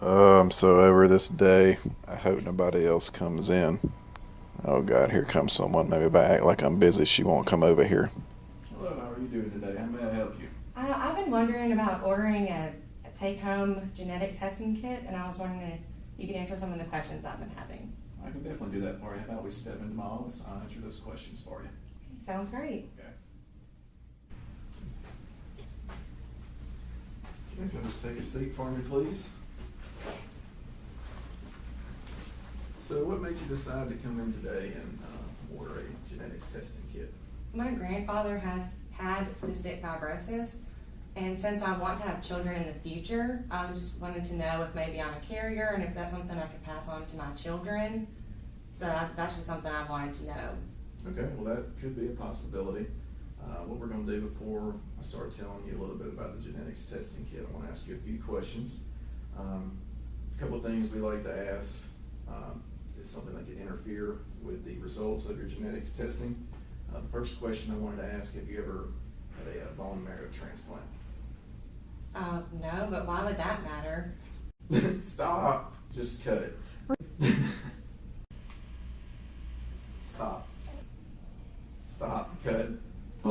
So over this day, I hope nobody else comes in. Oh God, here comes someone. Maybe if I act like I'm busy, she won't come over here. Hello, how are you doing today? How may I help you? I've been wondering about ordering a take-home genetic testing kit, and I was wondering if you could answer some of the questions I've been having. I can definitely do that for you. How about we step into my office? I'll answer those questions for you. Sounds great. Okay. If you'll just take a seat for me, please. So what made you decide to come in today and order a genetics testing kit? My grandfather has had cystic fibrosis, and since I want to have children in the future, I just wanted to know if maybe I'm a carrier and if that's something I could pass on to my children. So that's just something I wanted to know. Okay, well that could be a possibility. What we're going to do before I start telling you a little bit about the genetics testing kit, I want to ask you a few questions. A couple of things we like to ask is something that could interfere with the results of your genetics testing. The first question I wanted to ask, have you ever had a bone marrow transplant? No, but why would that matter? Stop! Just cut it. Stop. Stop. Cut.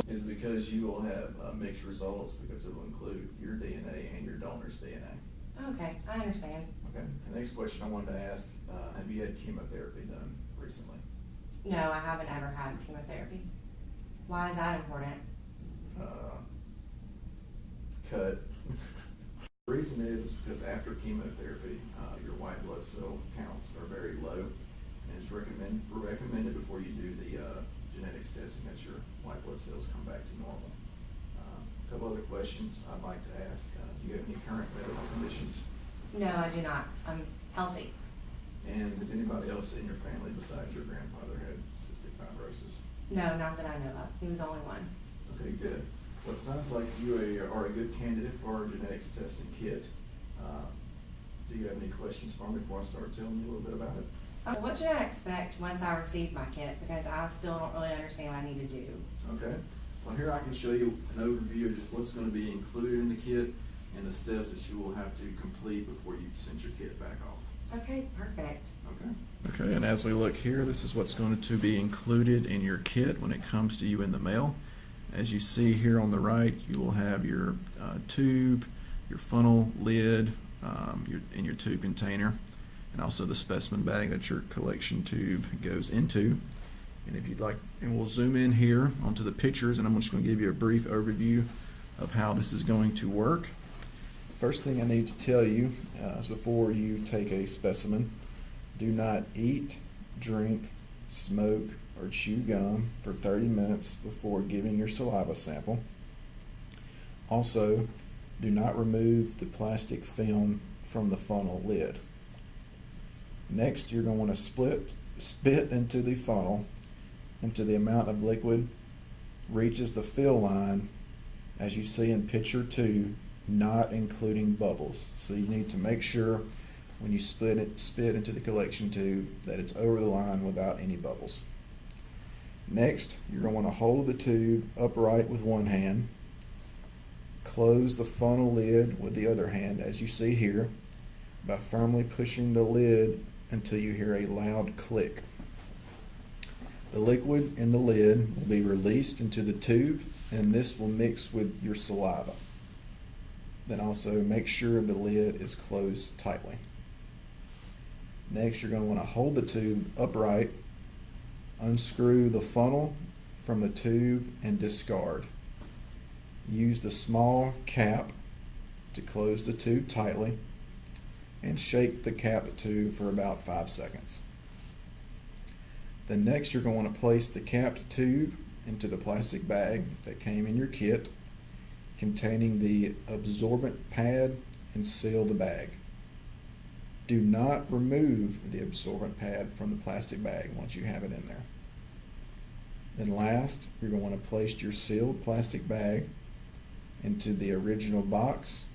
Is because you will have mixed results because it will include your DNA and your donor's DNA. Okay, I understand. Okay. The next question I wanted to ask, have you had chemotherapy done recently? No, I haven't ever had chemotherapy. Why is that important? Cut. The reason is because after chemotherapy, your white blood cell counts are very low, and it's recommended before you do the genetics testing that your white blood cells come back to normal. A couple other questions I'd like to ask. Do you have any current medical conditions? No, I do not. I'm healthy. And has anybody else in your family besides your grandfather had cystic fibrosis? No, not that I know of. He was the only one. Okay, good. Well, it sounds like you are a good candidate for our genetics testing kit. Do you have any questions for me before I start telling you a little bit about it? What should I expect once I receive my kit? Because I still don't really understand what I need to do. Okay. Well, here I can show you an overview of just what's going to be included in the kit and the steps that you will have to complete before you send your kit back off. Okay, perfect. Okay. Okay, and as we look here, this is what's going to be included in your kit when it comes to you in the mail. As you see here on the right, you will have your tube, your funnel lid, and your tube container, and also the specimen bag that your collection tube goes into. And if you'd like, and we'll zoom in here onto the pictures, and I'm just going to give you a brief overview of how this is going to work. First thing I need to tell you is before you take a specimen, do not eat, drink, smoke, or chew gum for 30 minutes before giving your saliva sample. Also, do not remove the plastic film from the funnel lid. Next, you're going to want to spit into the funnel into the amount of liquid reaches the fill line as you see in picture 2, not including bubbles. So you need to make sure when you spit into the collection tube that it's over the line without any bubbles. Next, you're going to want to hold the tube upright with one hand, close the funnel lid with the other hand as you see here by firmly pushing the lid until you hear a loud click. The liquid in the lid will be released into the tube, and this will mix with your saliva. Then also make sure the lid is closed tightly. Next, you're going to want to hold the tube upright, unscrew the funnel from the tube, and discard. Use the small cap to close the tube tightly and shake the cap tube for about 5 seconds. Then next you're going to want to place the capped tube into the plastic bag that came in your kit containing the absorbent pad and seal the bag. Do not remove the absorbent pad from the plastic bag once you have it in there. Then last, you're going to want to place your sealed plastic bag into the original box,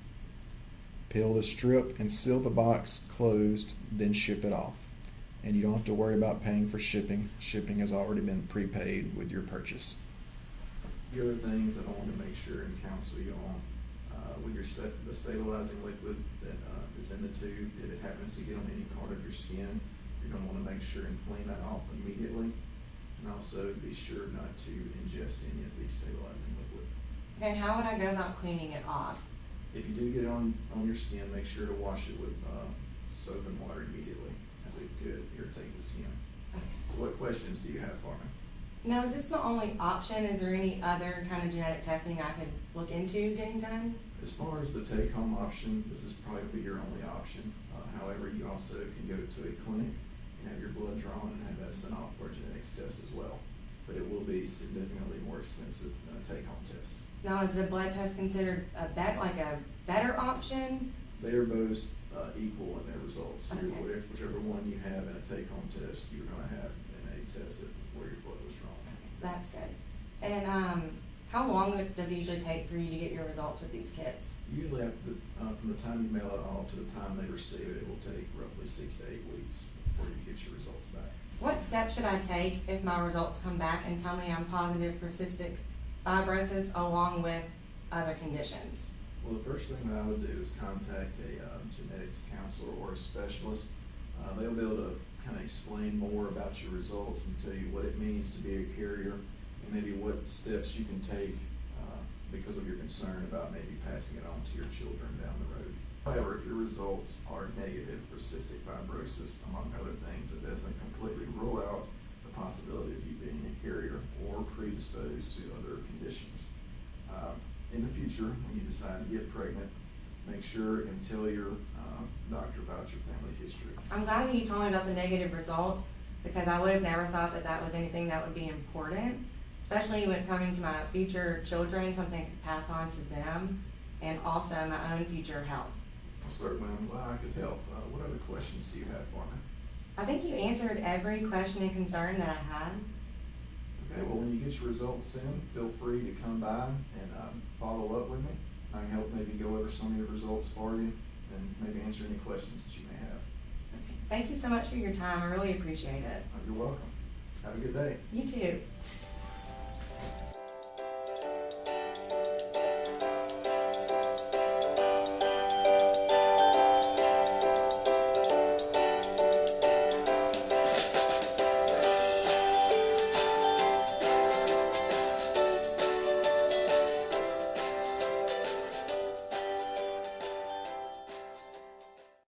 peel the strip and seal the box closed, then ship it off. And you don't have to worry about paying for shipping. Shipping has already been prepaid with your purchase. The other things that I want to make sure and counsel you on with the stabilizing liquid that is in the tube, if it happens to get on any part of your skin, you're going to want to make sure and clean that off immediately. And also be sure not to ingest any of the stabilizing liquid. And how would I go about cleaning it off? If you do get it on your skin, make sure to wash it with soap and water immediately, as it could irritate the skin. Okay. So what questions do you have for me? Now, is this my only option? Is there any other kind of genetic testing I could look into getting done? As far as the take-home option, this is probably your only option. However, you also can go to a clinic and have your blood drawn and have that sent off for a genetics test as well. But it will be significantly more expensive than a take-home test. Now, is the blood test considered a better option? They are both equal in their results. Okay. Whichever one you have in a take-home test, you're going to have in a test where your blood was drawn. That's good. And how long does it usually take for you to get your results with these kits? Usually from the time you mail it off to the time they receive it, it will take roughly 6 to 8 weeks before you get your results back. What steps should I take if my results come back and tell me I'm positive for cystic fibrosis along with other conditions? Well, the first thing that I would do is contact a genetics counselor or a specialist. They'll be able to kind of explain more about your results and tell you what it means to be a carrier and maybe what steps you can take because of your concern about maybe passing it on to your children down the road. However, if your results are negative for cystic fibrosis, among other things, it doesn't completely rule out the possibility of you being a carrier or predisposed to other conditions. In the future, when you decide to get pregnant, make sure and tell your doctor about your family history. I'm glad that you told me about the negative results because I would have never thought that that was anything that would be important, especially when coming to my future children, something I could pass on to them, and also my own future health. Well, certainly, I'm glad I could help. What other questions do you have for me? I think you answered every question and concern that I had. Okay, well, when you get your results in, feel free to come by and follow up with me. I can help maybe go over some of your results for you and maybe answer any questions that you may have. Okay. Thank you so much for your time. I really appreciate it. You're welcome. Have a good day. You too.